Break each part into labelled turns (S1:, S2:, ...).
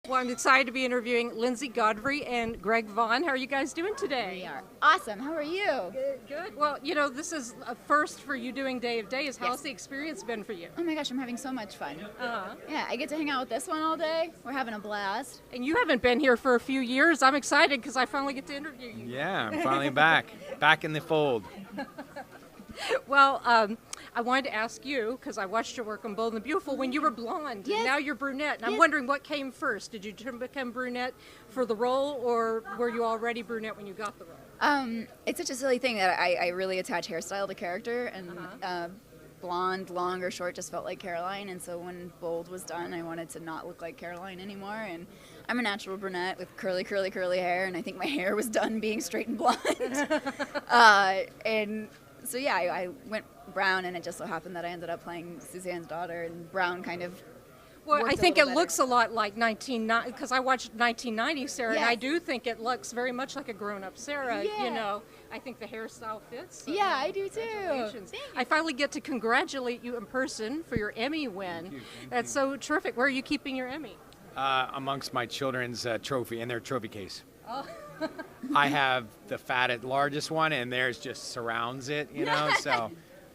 S1: Well, I'm excited to be interviewing Linsey Godfrey and Vaughan. How are you guys doing today?
S2: We are awesome. How are you?
S1: Good. Well, this is a first for you doing Day of Days. How's the experience been for you?
S2: Oh my gosh, I'm having so much fun.
S1: Uh-huh.
S2: Yeah, I get to hang out with this one all day. We're having a blast.
S1: And you haven't been here for a few years. I'm excited because I finally get to interview you.
S3: Yeah, I'm finally back in the fold.
S1: Well, I wanted to ask you, because I watched your work on Bold and the Beautiful, when you were blonde,
S2: Yes.
S1: and now you're brunette. And I'm
S2: Yes.
S1: wondering what came first. Did you become brunette for the role, or were you already brunette when you got the role?
S2: It's such a silly thing that I really attach hairstyle to character, and blonde, long or short just felt like Caroline, and so when Bold was done, I wanted to not look like Caroline anymore, and I'm a natural brunette with curly hair, and I think my hair was done being straight and blonde. And so yeah, I went brown, and it just so happened that I ended up playing Suzanne's daughter, and brown kind of
S1: Well,
S2: worked
S1: I think
S2: a
S1: it
S2: little
S1: looks a lot like 1990, because I watched 1990 Sarah, and
S2: Yes.
S1: I do think it looks very much like a grown-up Sarah.
S2: Yeah.
S1: I think the hairstyle fits. so
S2: Yeah, I do too.
S1: congratulations.
S2: Thank you.
S1: I finally get to congratulate you in person for your Emmy win. That's so terrific. Where are you keeping your Emmy?
S3: Amongst my children's trophy in their trophy case.
S1: Oh.
S3: I have the fattest, largest one, and theirs just surrounds it, so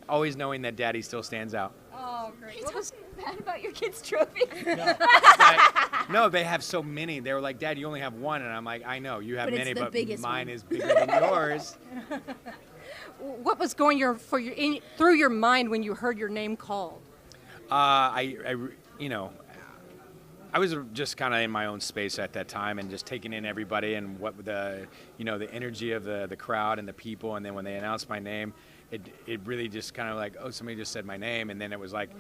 S3: always knowing that daddy still stands out.
S1: Oh, great. What was
S2: Bad about your kid's trophy.
S3: No, they have so many. They were like, Dad, you only have one. And I'm like, I know, you have
S2: But it's
S3: many,
S2: the
S3: but
S2: biggest
S3: mine
S2: one.
S3: is bigger than yours.
S1: what was going through your mind when you heard your name called?
S3: I was just kind of in my own space at that time and just taking in everybody and what the energy of the crowd and the people. And then when they announced my name, it really just kind of like, oh, somebody just said my name. And then it was like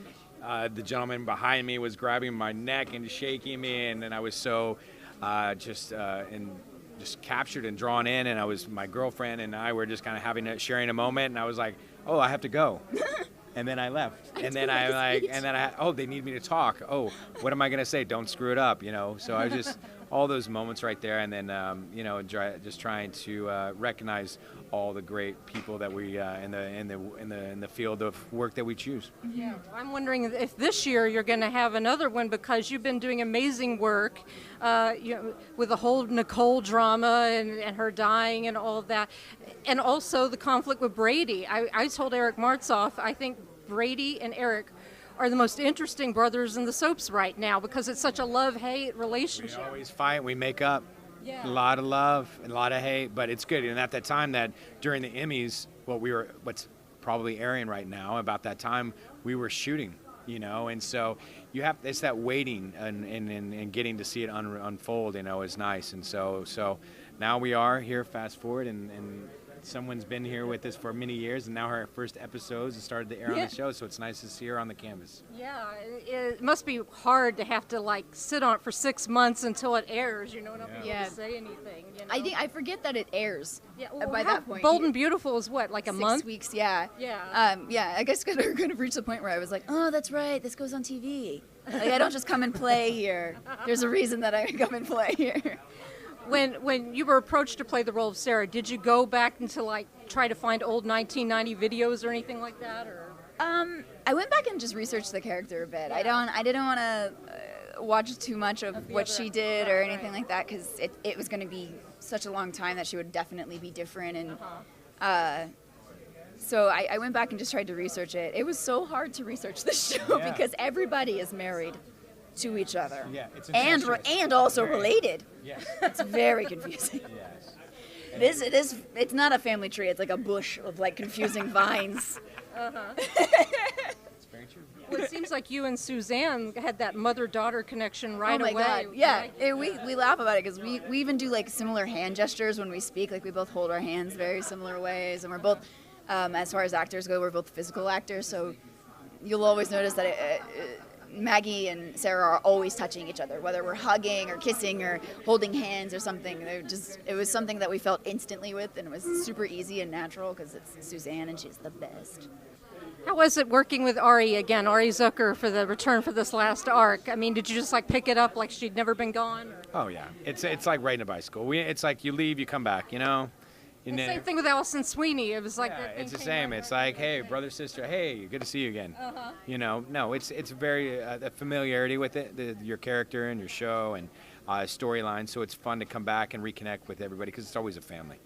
S3: the gentleman behind me was grabbing my neck and shaking me. And then I was so just captured and drawn in. And my girlfriend and I were just kind of sharing a moment. And I was like, oh, I have to go. And then I left. And then they need me to talk. Oh, what am I going to say? Don't screw it up, So I was just all those moments right there. And then, just trying to recognize all the great people that we in the field of work that we choose.
S1: Yeah, I'm wondering if this year you're going to have another one, because you've been doing amazing work, with the whole Nicole drama and her dying and all of that, and also the conflict with Brady. I told Eric Martzoff, I think Brady and Eric are the most interesting brothers in the soaps right now, because it's such a love-hate relationship.
S3: We always fight, we make up.
S1: Yeah.
S3: A lot of love and a lot of hate, but it's good. And at that time, that during the Emmys, what's probably airing right now, about that time, we were shooting, and so it's that waiting and getting to see it unfold, is nice. And so now we are here, fast forward, and someone's been here with us for many years, and now her first episodes have started to air on the show, so it's nice to see her on the canvas.
S1: Yeah, it must be hard to have to sit on it for 6 months until it airs, not be able
S2: Yeah.
S1: to say anything.
S2: I forget that it airs.
S1: Yeah,
S2: by that point.
S1: Bold and Beautiful is what, like a
S2: 6
S1: month?
S2: weeks, yeah.
S1: Yeah.
S2: Yeah, I guess we're going to reach the point where I was like, oh, that's right, this goes on TV. I don't just come and play here. There's a reason that I come and play here.
S1: When you were approached to play the role of Sarah, did you go back and try to find old 1990 videos or anything like that, or?
S2: I went back and just researched the character a bit.
S1: Yeah.
S2: I didn't want to watch too much of what she did or anything
S1: right.
S2: like that, because it was going to be such a long time that she would definitely be different. And so I went back and just tried to research it. It was so hard to research this show because everybody is married to each other.
S3: Yeah, it's
S2: and also related.
S3: Yes.
S2: It's very confusing.
S3: Yes.
S2: It's not a family tree. It's like a bush of confusing vines.
S3: It's very true.
S1: Well, it seems like you and Suzanne had that mother-daughter connection right
S2: Oh my
S1: away.
S2: God. Yeah, we laugh about it because we even do similar hand gestures when we speak. We both hold our hands very similar ways, and we're both, as far as actors go, we're both physical actors. So you'll always notice that Maggie and Sarah are always touching each other, whether we're hugging or kissing or holding hands or something. It was something that we felt instantly with, and it was super easy and natural because it's Suzanne and she's the best.
S1: How was it working with Ari again, Ari Zucker, for the return for this last arc? I mean, did you just pick it up like she'd never been gone? Or?
S3: Oh yeah, it's like riding a bicycle. It's like you leave, you come back.
S1: The same thing with Allison Sweeney. It was like that thing
S3: it's the
S1: came
S3: same.
S1: right
S3: It's
S1: back.
S3: like, hey, brother, sister, hey, good to see you again.
S1: Uh-huh.
S3: No, it's very the familiarity with it, your character and your show, and storyline. So it's fun to come back and reconnect with everybody because it's always a family.